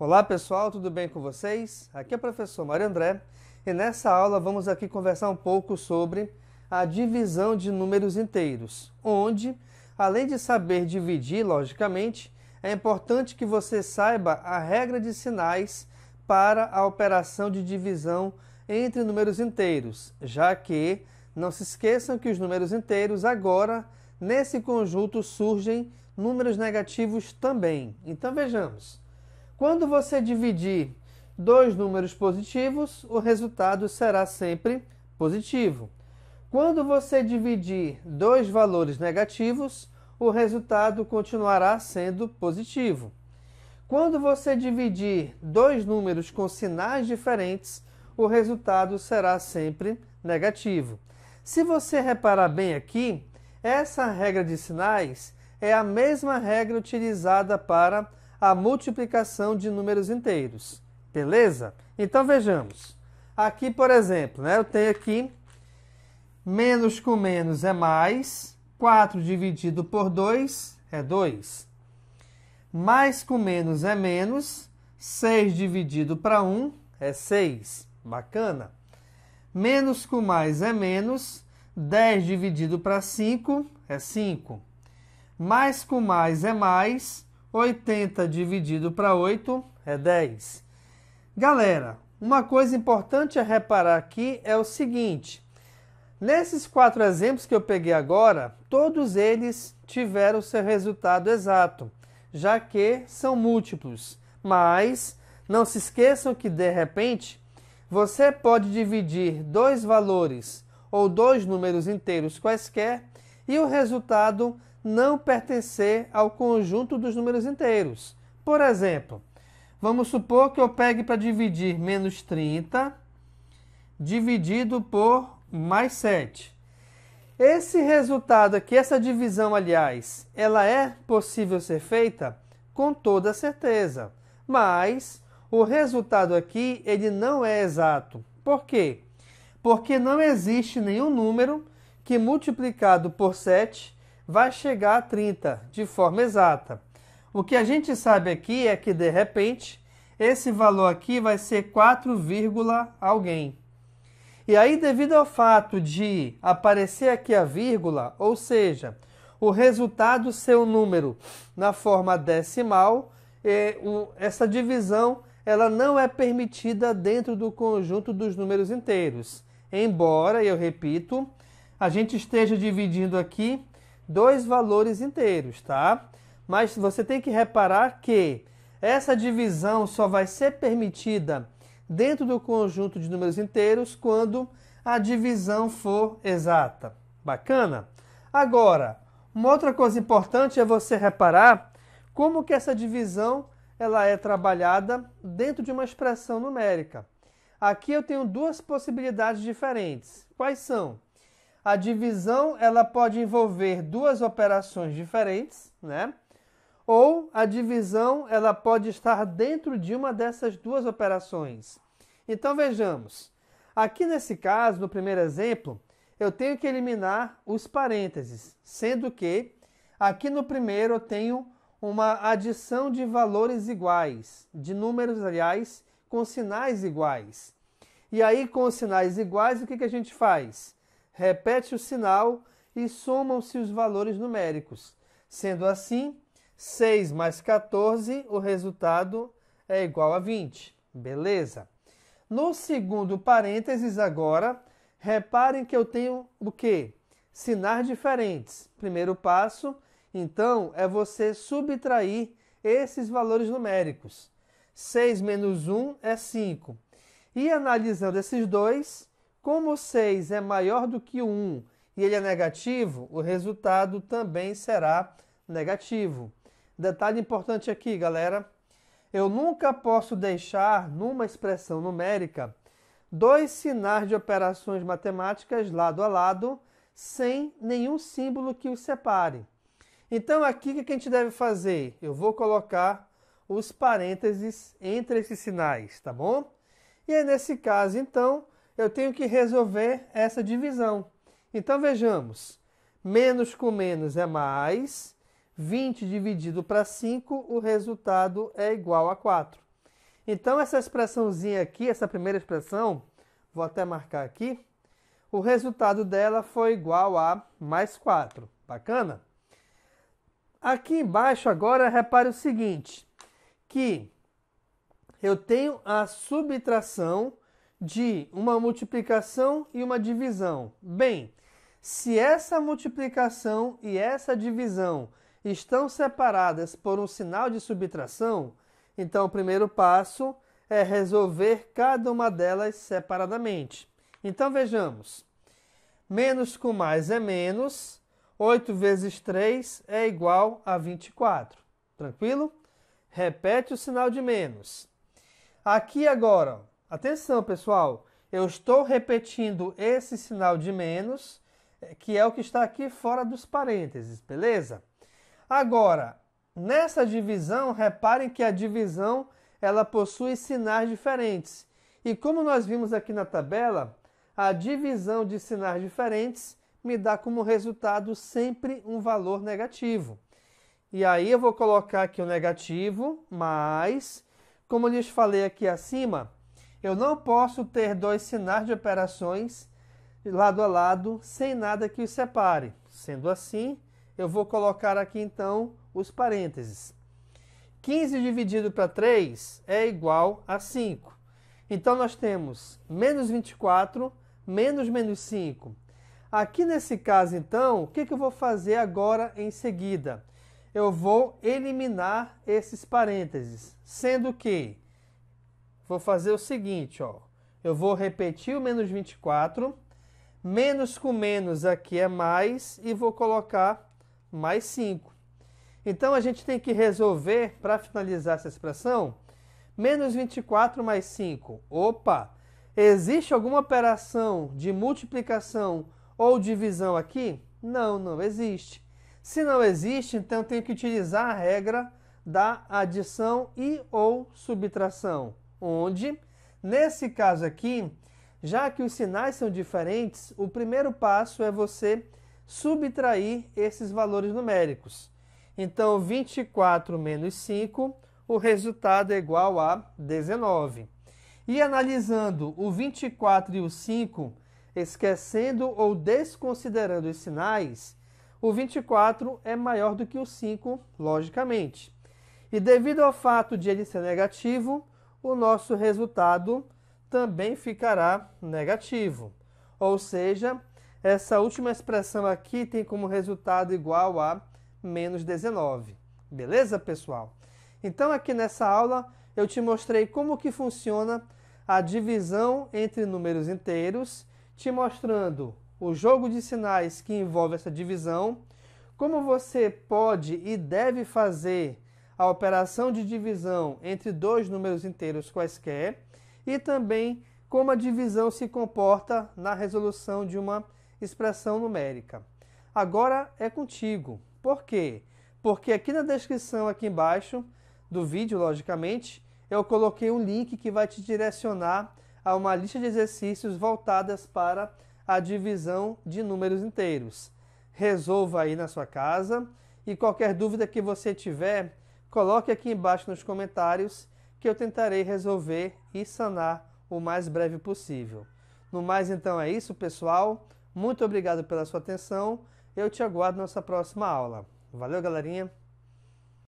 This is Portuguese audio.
Olá pessoal, tudo bem com vocês? Aqui é o professor Mário André e nessa aula vamos aqui conversar um pouco sobre a divisão de números inteiros, onde, além de saber dividir, logicamente, é importante que você saiba a regra de sinais para a operação de divisão entre números inteiros, já que não se esqueçam que os números inteiros agora, nesse conjunto, surgem números negativos também. Então vejamos. Quando você dividir dois números positivos, o resultado será sempre positivo. Quando você dividir dois valores negativos, o resultado continuará sendo positivo. Quando você dividir dois números com sinais diferentes, o resultado será sempre negativo. Se você reparar bem aqui, essa regra de sinais é a mesma regra utilizada para a multiplicação de números inteiros, beleza? Então vejamos. Aqui, por exemplo, eu tenho aqui menos com menos é mais, 4 dividido por 2 é 2. Mais com menos é menos, 6 dividido para 1 é 6. Bacana. Menos com mais é menos, 10 dividido para 5 é 5. Mais com mais é mais, 80 dividido para 8 é 10. Galera, uma coisa importante a reparar aqui é o seguinte. Nesses 4 exemplos que eu peguei agora, todos eles tiveram seu resultado exato, já que são múltiplos. Mas não se esqueçam que, de repente, você pode dividir dois valores ou dois números inteiros quaisquer e o resultado não pertencer ao conjunto dos números inteiros. Por exemplo, vamos supor que eu pegue para dividir menos 30 dividido por mais 7. Esse resultado aqui, essa divisão, aliás, ela é possível ser feita com toda certeza. Mas o resultado aqui, ele não é exato. Por quê? Porque não existe nenhum número que multiplicado por 7 vai chegar a 30 de forma exata. O que a gente sabe aqui é que, de repente, esse valor aqui vai ser 4, alguém. E aí, devido ao fato de aparecer aqui a vírgula, ou seja, o resultado ser um número na forma decimal, essa divisão ela não é permitida dentro do conjunto dos números inteiros. Embora, eu repito, a gente esteja dividindo aqui dois valores inteiros, tá? Mas você tem que reparar que essa divisão só vai ser permitida dentro do conjunto de números inteiros quando a divisão for exata. Bacana? Agora, uma outra coisa importante é você reparar como que essa divisão ela é trabalhada dentro de uma expressão numérica. Aqui eu tenho duas possibilidades diferentes. Quais são? A divisão ela pode envolver duas operações diferentes, Ou a divisão ela pode estar dentro de uma dessas duas operações. Então vejamos. Aqui nesse caso, no primeiro exemplo, eu tenho que eliminar os parênteses, sendo que aqui no primeiro eu tenho uma adição de valores iguais, de números, aliás, com sinais iguais. E aí, com os sinais iguais, o que a gente faz? Repete o sinal e somam-se os valores numéricos. Sendo assim, 6 mais 14, o resultado é igual a 20. Beleza? No segundo parênteses agora, reparem que eu tenho o quê? Sinais diferentes. Primeiro passo, então, é você subtrair esses valores numéricos. 6 menos 1 é 5. E analisando esses dois, como o 6 é maior do que o 1 e ele é negativo, o resultado também será negativo. Detalhe importante aqui, galera. Eu nunca posso deixar, numa expressão numérica, dois sinais de operações matemáticas lado a lado, sem nenhum símbolo que os separe. Então, aqui, o que a gente deve fazer? Eu vou colocar os parênteses entre esses sinais, tá bom? E aí, nesse caso, então, eu tenho que resolver essa divisão. Então, vejamos. Menos com menos é mais. 20 dividido para 5, o resultado é igual a 4. Então, essa expressãozinha aqui, essa primeira expressão, vou até marcar aqui, o resultado dela foi igual a mais 4. Bacana? Aqui embaixo agora, repare o seguinte, que eu tenho a subtração de uma multiplicação e uma divisão. Bem, se essa multiplicação e essa divisão estão separadas por um sinal de subtração, então o primeiro passo é resolver cada uma delas separadamente. Então vejamos, menos com mais é menos, 8 vezes 3 é igual a 24. Tranquilo? Repete o sinal de menos. Aqui agora, atenção pessoal, eu estou repetindo esse sinal de menos, que é o que está aqui fora dos parênteses, beleza? Agora, nessa divisão, reparem que a divisão ela possui sinais diferentes. E como nós vimos aqui na tabela, a divisão de sinais diferentes me dá como resultado sempre um valor negativo. E aí eu vou colocar aqui o negativo, mas, como eu lhes falei aqui acima, eu não posso ter dois sinais de operações lado a lado sem nada que os separe. Sendo assim, eu vou colocar aqui então os parênteses. 15 dividido para 3 é igual a 5. Então nós temos menos 24 menos menos 5. Aqui nesse caso então, o que eu vou fazer agora em seguida? Eu vou eliminar esses parênteses, sendo que vou fazer o seguinte, ó. Eu vou repetir o menos 24, menos com menos aqui é mais, e vou colocar mais 5. Então, a gente tem que resolver, para finalizar essa expressão, menos 24 mais 5. Opa! Existe alguma operação de multiplicação ou divisão aqui? Não, não existe. Se não existe, então eu tenho que utilizar a regra da adição e ou subtração, onde, nesse caso aqui, já que os sinais são diferentes, o primeiro passo é você subtrair esses valores numéricos. Então, 24 menos 5, o resultado é igual a 19. E analisando o 24 e o 5, esquecendo ou desconsiderando os sinais, o 24 é maior do que o 5, logicamente. E devido ao fato de ele ser negativo, o nosso resultado também ficará negativo. Ou seja, essa última expressão aqui tem como resultado igual a menos 19. Beleza, pessoal? Então, aqui nessa aula, eu te mostrei como que funciona a divisão entre números inteiros, te mostrando o jogo de sinais que envolve essa divisão, como você pode e deve fazer a operação de divisão entre dois números inteiros quaisquer, e também como a divisão se comporta na resolução de uma expressão numérica. Agora é contigo. Por quê? Porque aqui na descrição, aqui embaixo do vídeo, logicamente, eu coloquei um link que vai te direcionar a uma lista de exercícios voltadas para a divisão de números inteiros. Resolva aí na sua casa e qualquer dúvida que você tiver, coloque aqui embaixo nos comentários que eu tentarei resolver e sanar o mais breve possível. No mais, então, é isso, pessoal. Muito obrigado pela sua atenção. Eu te aguardo na nossa próxima aula. Valeu, galerinha!